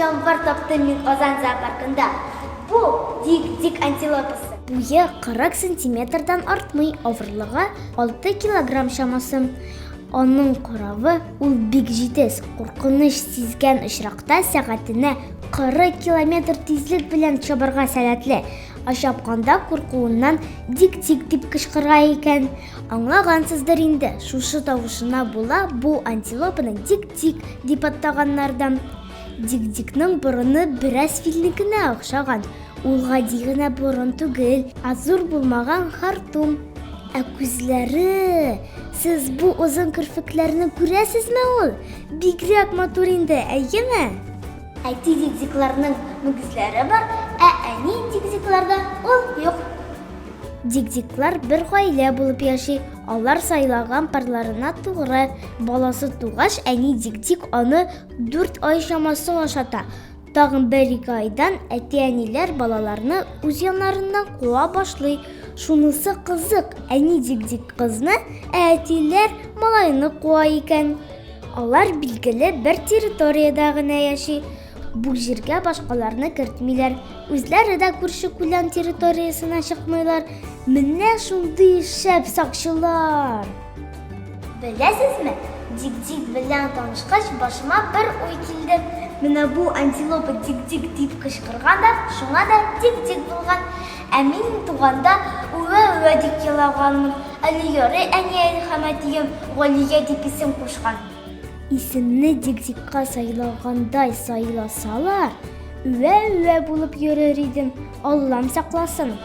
жамбар таптым мин Озан зоопаркында. Бу дик антилопасы. Буе 40 сантиметрдан артмый, авырлыгы 6 килограмм шамасы. Аның каравы ул бик җитез, куркыныч сизгән очракта сәгатенә 40 километр тизлек белән чабарга сәләтле. Ашапканда куркуыннан дик-дик дип кычкыра икән. Аңлагансыздыр инде, шушы тавышына була бу антилопаны дик-дик дип аттаганнардан. Дик-дикның борыны бераз филнекенә охшаган. Ул гади генә борын түгел, азур булмаган хартум. Ә күзләре, сез бу озын кырфыкларны күрәсезме ул? Бигрәк матур инде, әйеме? Әти дик-дикларның мөгезләре бар, ә әни дик-дикларда ул юк. Дик-диклар бер гаилә булып яши. Алар сайлаган парларына тугры. Баласы тугач, әни дик-дик аны 4 ай шамасы ашата. Тагын 1-2 айдан әти-әниләр балаларны үз яннарыннан куа башлый. Шунысы кызык, әни дик-дик кызны, әтиләр малайны куа икән. Алар билгеле бер территорияда гына яши. Бу җиргә башкаларны кертмиләр. Үзләре дә күрше-күлән территориясына чыкмыйлар. Менә шундый шәп сакчылар. Беләсезме? Дик-дик белән танышкач, башыма бер уй килде. Менә бу антилопа дик-дик дип кычкырганда, шуңа да дик-дик булган. Ә мин туганда үвә дип елаганмын. Әле ярый әнием һәм әтием Галия дип исем кушкан. Исемне дик-дикка сайлагандай сайласалар, үвә булып йөрер идем. Аллам сакласын.